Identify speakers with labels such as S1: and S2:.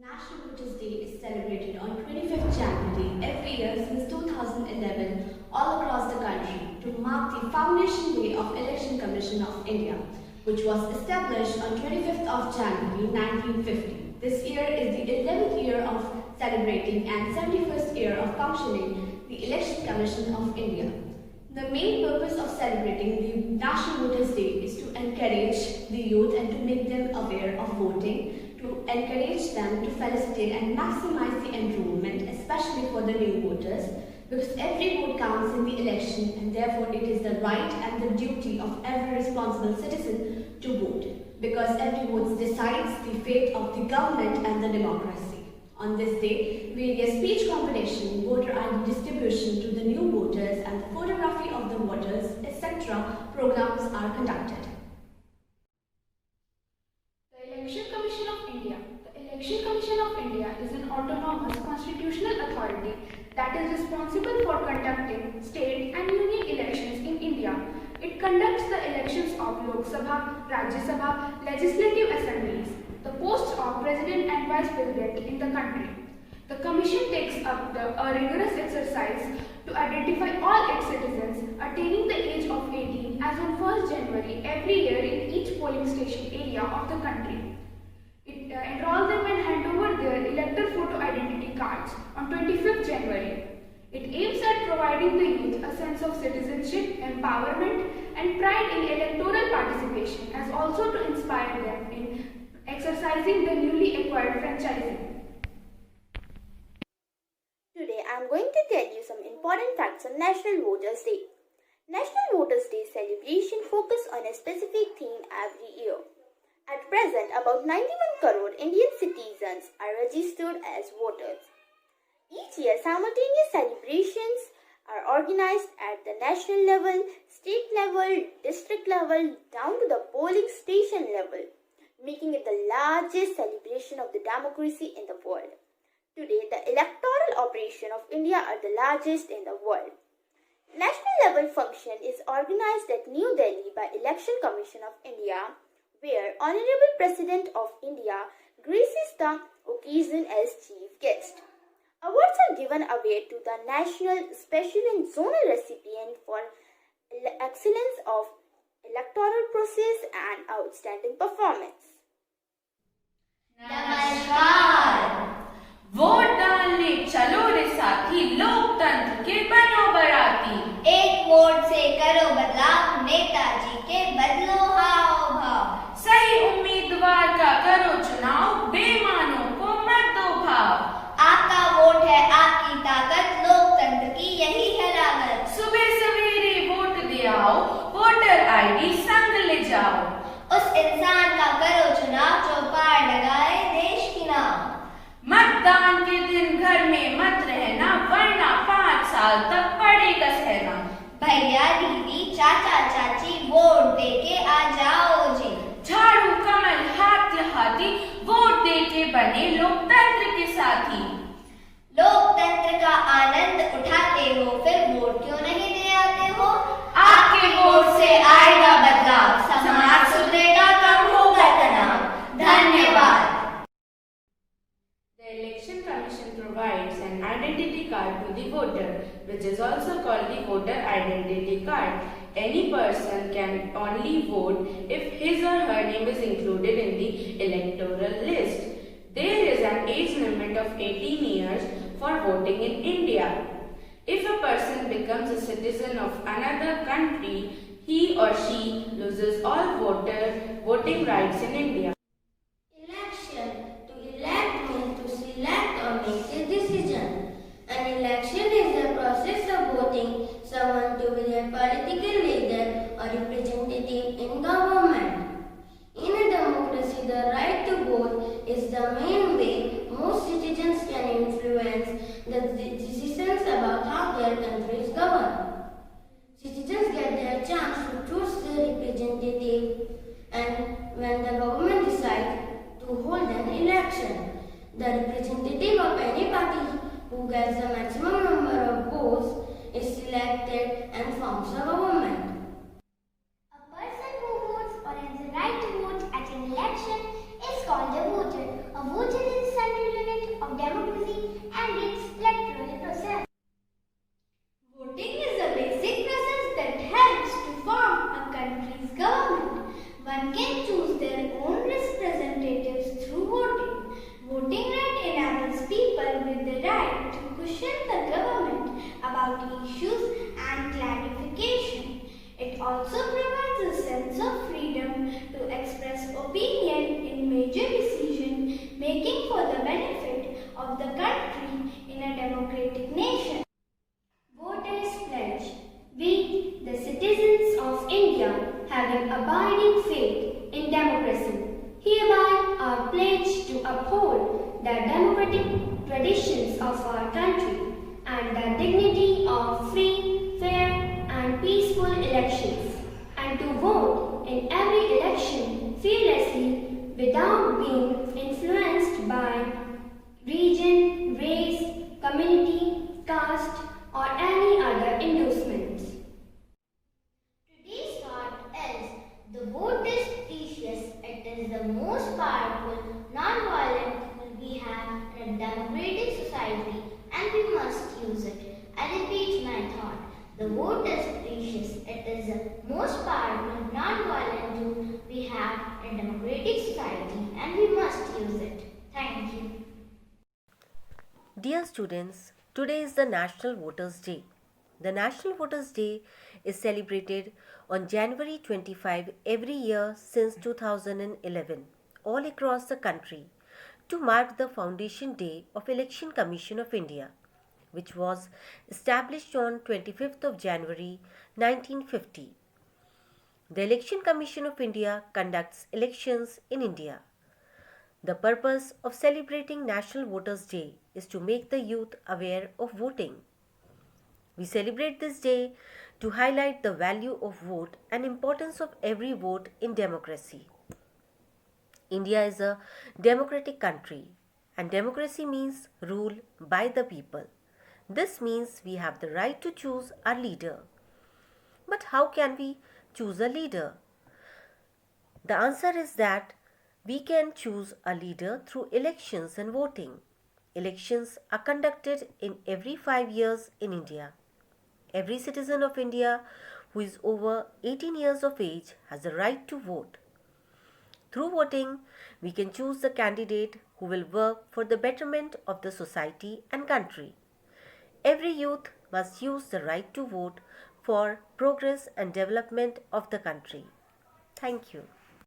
S1: National Voters' Day is celebrated on 25th January every year since 2011 all across the country to mark the foundation day of Election Commission of India, which was established on 25th of January 1950. This year is the 11th year of celebrating and 71st year of functioning the Election Commission of India. The main purpose of celebrating the National Voters' Day is to encourage the youth and to make them aware of voting, to encourage them to felicitate and maximize the enrollment, especially for the new voters, because every vote counts in the election and therefore it is the right and the duty of every responsible citizen to vote, because every vote decides the fate of the government and the democracy. On this day, various speech competition, voter ID distribution to the new voters and the photography of the voters, etc. programs are conducted.
S2: The Election Commission of India. The Election Commission of India is an autonomous constitutional authority that is responsible for conducting state and union elections in India. It conducts the elections of Lok Sabha, Rajya Sabha, legislative assemblies, the posts of President and Vice President in the country. The Commission takes up a rigorous exercise to identify all its citizens attaining the age of 18 as on 1st January every year in each polling station area of the country. It enroll them and hand over their elector photo identity cards on 25th January. It aims at providing the youth a sense of citizenship, empowerment and pride in electoral participation, as also to inspire them in exercising the newly acquired franchising.
S3: Today I am going to tell you some important facts on National Voters' Day. National Voters' Day celebration focus on a specific theme every year. At present, about 91 crore Indian citizens are registered as voters. Each year, simultaneous celebrations are organized at the national level, state level, district level, down to the polling station level, making it the largest celebration of the democracy in the world. Today, the electoral operation of India are the largest in the world. National level function is organized at New Delhi by Election Commission of India, where Honorable President of India graces the occasion as chief guest. Awards are given away to the national, special and zonal recipient for excellence of electoral process and outstanding performance.
S4: नमस्कार। Vote डालने चलो रे साथी, लोकतंत्र के बनो बराती।
S5: एक वोट से करो बदलाव, नेताजी के बदलो हाव भाव।
S4: सही उम्मीदवार का करो चुनाव, बेईमानों को मत दो भाव।
S5: आपका वोट है आपकी ताकत, लोकतंत्र की यही है लागत।
S4: सुबह सवेरे वोट दे आओ, वोटर आईडी संग ले जाओ।
S5: उस इंसान का करो चुनाव जो पार लगाए देश की नाव।
S4: मतदान के दिन घर में मत रहना, वरना 5 साल तक पड़ेगा सहना।
S5: भैया दीदी चाचा चाची वोट दे के आ जाओ जी।
S4: झाड़ू कमल हाथ हाथी, वोट दे के बने लोकतंत्र के साथी।
S5: लोकतंत्र का आनंद उठाते हो, फिर वोट क्यों नहीं दे आते हो?
S4: आपके वोट से आएगा बदलाव,
S5: समाज सुधरेगा, कम होगा तनाव। धन्यवाद।
S4: The Election Commission provides an identity card to the voter, which is also called the voter identity card. Any person can only vote if his or her name is included in the electoral list. There is an age limit of 18 years for voting in India. If a person becomes a citizen of another country, he or she loses all voting rights in India.
S6: Election. To elect means to select or make a decision. An election is the process of voting someone to be a political leader or representative in government. In a democracy, the right to vote is the main way most citizens can influence the decisions about how their country is governed. Citizens get their chance to choose their representative, and when the government decides to hold an election, the representative of any party who gets the maximum number of votes is selected and forms a government.
S7: A person who votes or has the right to vote at an election is called a voter. A voter is a central of democracy and its electoral process.
S1: Voting is a basic process that helps to form a country's government. One can choose their own representatives through voting. Voting right enables people with the right to question the government about issues and clarification. It also provides a sense of freedom to express opinion in major decision making for the benefit of the country in a democratic nation. Voters pledge. We, the citizens of India, having abiding faith in democracy, hereby are pledged to uphold the democratic traditions of our country and the dignity of free, fair, and peaceful elections, and to vote in every election fearlessly without being influenced by region, race, community, caste, or any other endorsements.
S7: Today's thought is the vote is precious. It is the most powerful, non-violent tool we have in a democratic society, and we must use it. I repeat my thought. The vote is precious. It is the most powerful, non-violent tool we have in a democratic society, and we must use it. Thank you.
S8: Dear students, today is the National Voters' Day. The National Voters' Day is celebrated on January 25 every year since 2011 all across the country to mark the Foundation Day of Election Commission of India, which was established on 25th of January 1950. The Election Commission of India conducts elections in India. The purpose of celebrating National Voters' Day is to make the youth aware of voting. We celebrate this day to highlight the value of vote and importance of every vote in democracy. India is a democratic country, and democracy means rule by the people. This means we have the right to choose our leader. But how can we choose a leader? The answer is that we can choose a leader through elections and voting. Elections are conducted in every 5 years in India. Every citizen of India who is over 18 years of age has the right to vote. Through voting, we can choose the candidate who will work for the betterment of the society and country. Every youth must use the right to vote for progress and development of the country. Thank you.